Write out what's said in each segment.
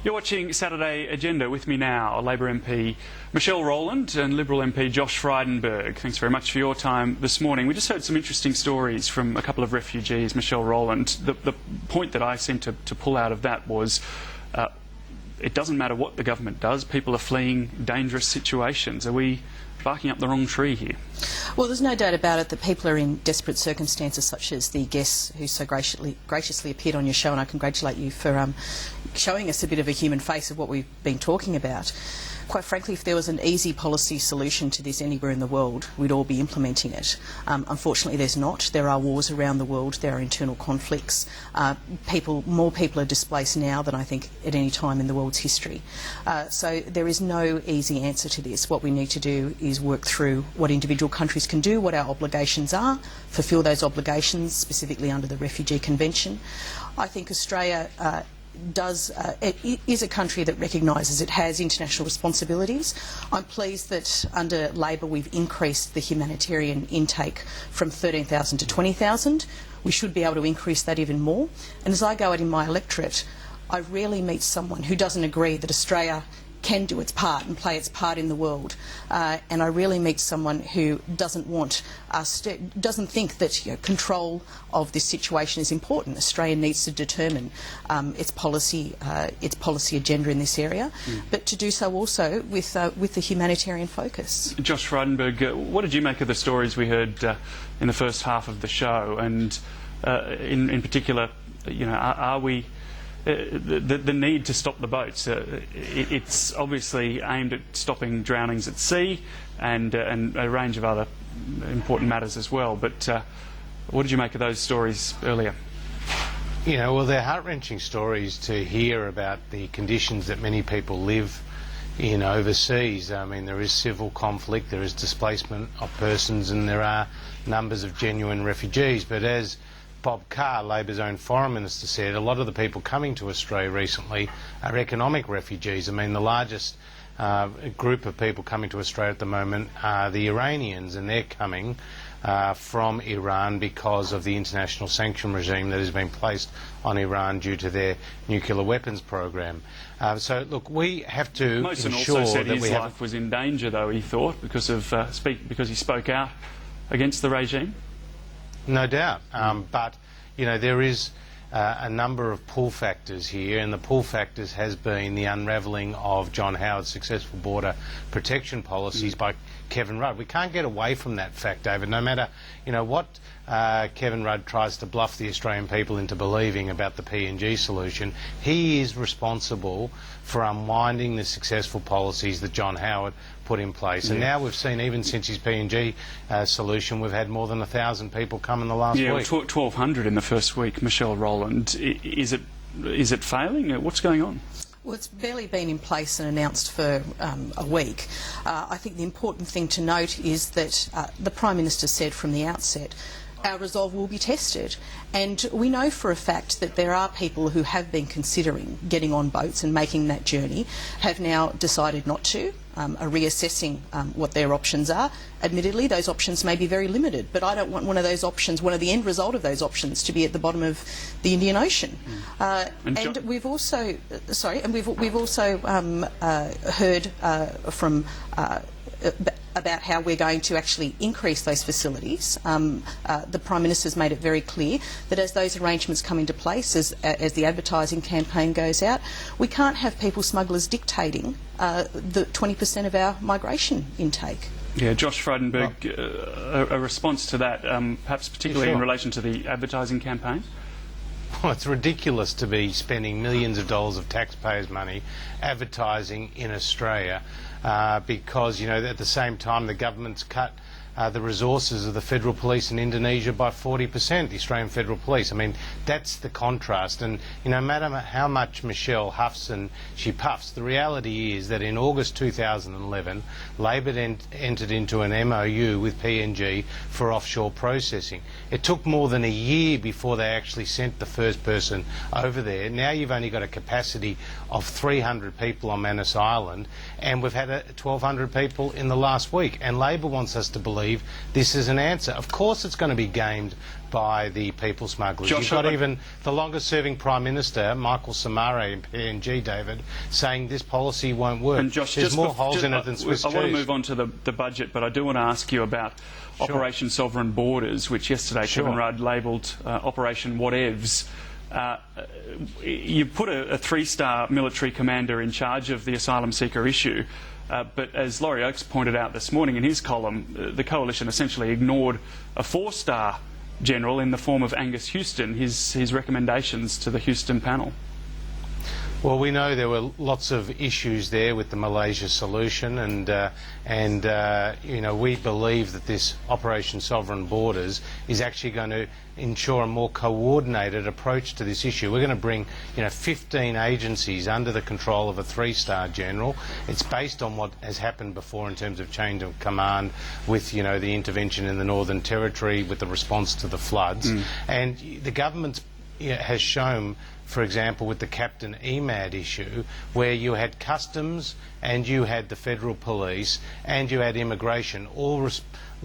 You're watching Saturday Agenda. With me now, Labor MP Michelle Rowland and Liberal MP Josh Frydenberg. Thanks very much for your time this morning. We just heard some interesting stories from a couple of refugees. Michelle Rowland, the point that I seem to pull out of that was it doesn't matter what the government does, people are fleeing dangerous situations. Are we barking up the wrong tree here? Well, there's no doubt about it that people are in desperate circumstances, such as the guests who so graciously appeared on your show, and I congratulate you for showing us a bit of a human face of what we've been talking about. Quite frankly, if there was an easy policy solution to this anywhere in the world, we'd all be implementing it. Unfortunately, there's not. There are wars around the world. There are internal conflicts. More people are displaced now than I think at any time in the world's history. So there is no easy answer to this. What we need to do is work through what individual countries can do, what our obligations are, fulfil those obligations, specifically under the Refugee Convention. I think Australia it is a country that recognises it has international responsibilities. I'm pleased that under Labor we've increased the humanitarian intake from 13,000 to 20,000. We should be able to increase that even more. And as I go out in my electorate, I rarely meet someone who doesn't agree that Australia can do its part and play its part in the world. And I rarely meet someone who doesn't think that control of this situation is important. Australia needs to determine its policy agenda in this area, but to do so also with the humanitarian focus. Josh Frydenberg, what did you make of the stories we heard in the first half of the show, and in particular, are we? The need to stop the boats. It's obviously aimed at stopping drownings at sea and a range of other important matters as well. But what did you make of those stories earlier? Well, they're heart-wrenching stories to hear about the conditions that many people live in overseas. I mean, there is civil conflict, there is displacement of persons, and there are numbers of genuine refugees. But as Bob Carr, Labor's own foreign minister, said, a lot of the people coming to Australia recently are economic refugees. I mean, the largest group of people coming to Australia at the moment are the Iranians, and they're coming from Iran because of the international sanction regime that has been placed on Iran due to their nuclear weapons program. So, look, we have to Mohsen ensure also said that his life was in danger, though, he thought, because he spoke out against the regime. No doubt, but there is a number of pull factors here, and the pull factors has been the unravelling of John Howard's successful border protection policies by Kevin Rudd. We can't get away from that fact, David, no matter what Kevin Rudd tries to bluff the Australian people into believing about the PNG solution. He is responsible for unwinding the successful policies that John Howard put in place. And now we've seen, even since his PNG solution, we've had more than 1,000 people come in the last week. 1,200 in the first week, Michelle Rowland. Is it failing? What's going on? Well, it's barely been in place and announced for a week. I think the important thing to note is that the Prime Minister said from the outset, our resolve will be tested. And we know for a fact that there are people who have been considering getting on boats and making that journey, have now decided not to, are reassessing what their options are. Admittedly, those options may be very limited, but I don't want one of those options, one of the end result of those options, to be at the bottom of the Indian Ocean. And we've also, we've also heard from about how we're going to actually increase those facilities. The Prime Minister's made it very clear that as those arrangements come into place, as the advertising campaign goes out, we can't have people smugglers dictating the 20% of our migration intake. Yeah, Josh Frydenberg, a response to that, perhaps particularly in relation to the advertising campaign? Well, it's ridiculous to be spending millions of dollars of taxpayers' money advertising in Australia because, at the same time the government's cut the resources of the Federal Police in Indonesia by 40%, the Australian Federal Police. I mean, that's the contrast. And, no matter how much Michelle huffs and she puffs, the reality is that in August 2011, Labor entered into an MOU with PNG for offshore processing. It took more than a year before they actually sent the first person over there. Now you've only got a capacity of 300 people on Manus Island, and we've had 1,200 people in the last week. And Labor wants us to believe believe this is an answer. Of course it's going to be gamed by the people smugglers. Josh, You've got even the longest-serving Prime Minister, Michael Somare in PNG, David, saying this policy won't work. And Josh, there's more holes in it than Swiss cheese. I want to move on to the budget, but I do want to ask you about Operation Sovereign Borders, which yesterday Kevin Rudd labelled Operation Whatevs. You put a three-star military commander in charge of the asylum seeker issue, but as Laurie Oakes pointed out this morning in his column, the coalition essentially ignored a four-star general in the form of Angus Houston, his recommendations to the Houston panel. Well, we know there were lots of issues there with the Malaysia solution, and you know, we believe that this Operation Sovereign Borders is actually going to ensure a more coordinated approach to this issue. We're going to bring, 15 agencies under the control of a three-star general. It's based on what has happened before in terms of change of command with, the intervention in the Northern Territory, with the response to the floods, and the government's has shown, for example, with the Captain EMAD issue, where you had customs and you had the federal police and you had immigration all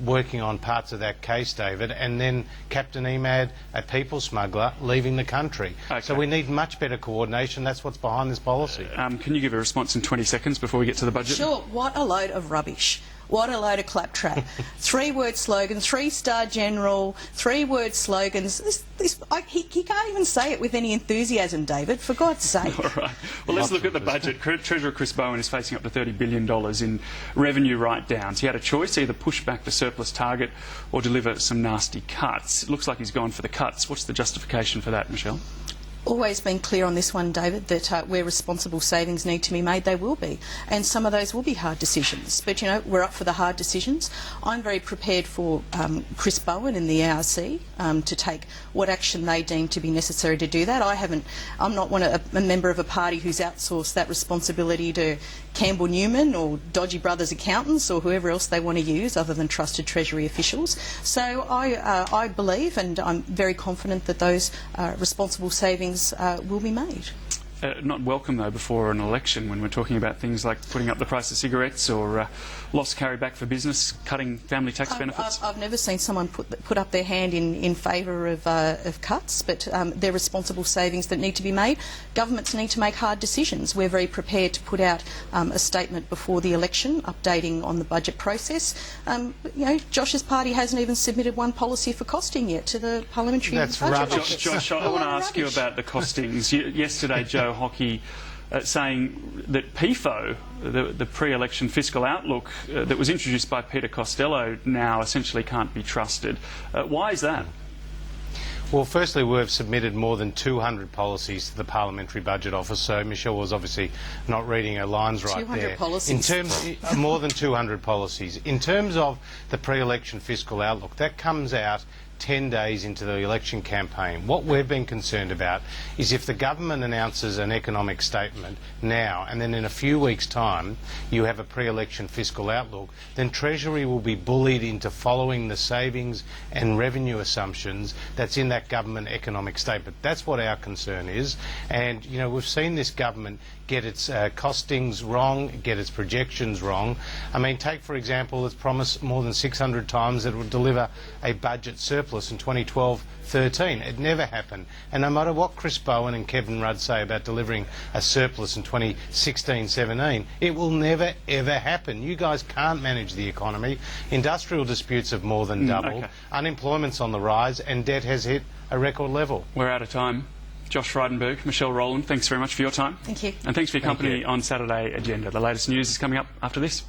working on parts of that case, David, and then Captain EMAD, a people smuggler, leaving the country. Okay. So we need much better coordination. That's what's behind this policy. Can you give a response in 20 seconds before we get to the budget? Sure. What a load of rubbish. What a load of claptrap. Three-word slogan, three-star general, three-word slogans. He can't even say it with any enthusiasm, David, for God's sake. All right. Well, let's look at the budget. Treasurer Chris Bowen is facing up to $30 billion in revenue write-downs. He had a choice, either push back the surplus target or deliver some nasty cuts. It looks like he's gone for the cuts. What's the justification for that, Michelle? Always been clear on this one, David, that where responsible savings need to be made, they will be. And some of those will be hard decisions. But, we're up for the hard decisions. I'm very prepared for Chris Bowen and the ARC to take what action they deem to be necessary to do that. I'm not a member of a party who's outsourced that responsibility to Campbell Newman or Dodgy Brothers accountants or whoever else they want to use other than trusted Treasury officials. So I believe, and I'm very confident, that those responsible savings will be made. Not welcome, though, before an election when we're talking about things like putting up the price of cigarettes or lost carryback for business, cutting family tax benefits. I've never seen someone put up their hand in favour of cuts, but they're responsible savings that need to be made. Governments need to make hard decisions. We're very prepared to put out a statement before the election, updating on the budget process. Josh's party hasn't even submitted one policy for costing yet to the parliamentary budget office. Josh, I want to ask you about the costings. Yesterday, Joe Hockey saying that PFO, the pre-election fiscal outlook that was introduced by Peter Costello, now essentially can't be trusted. Why is that? Well, firstly, we've submitted more than 200 policies to the Parliamentary Budget Office, so Michelle was obviously not reading her lines right 200 there. policies. More than 200 policies. In terms of the pre-election fiscal outlook, that comes out 10 days into the election campaign. What we've been concerned about is if the government announces an economic statement now and then in a few weeks' time you have a pre-election fiscal outlook, then Treasury will be bullied into following the savings and revenue assumptions that's in that government economic statement. That's what our concern is. And, we've seen this government get its costings wrong, get its projections wrong. I mean, take, for example, it's promised more than 600 times that it would deliver a budget surplus in 2012-13. It never happened. And no matter what Chris Bowen and Kevin Rudd say about delivering a surplus in 2016-17, it will never, ever happen. You guys can't manage the economy. Industrial disputes have more than doubled. Okay. Unemployment's on the rise and debt has hit a record level. We're out of time. Josh Frydenberg, Michelle Rowland, thanks very much for your time. Thank you. And thanks for your company on Saturday Agenda. The latest news is coming up after this.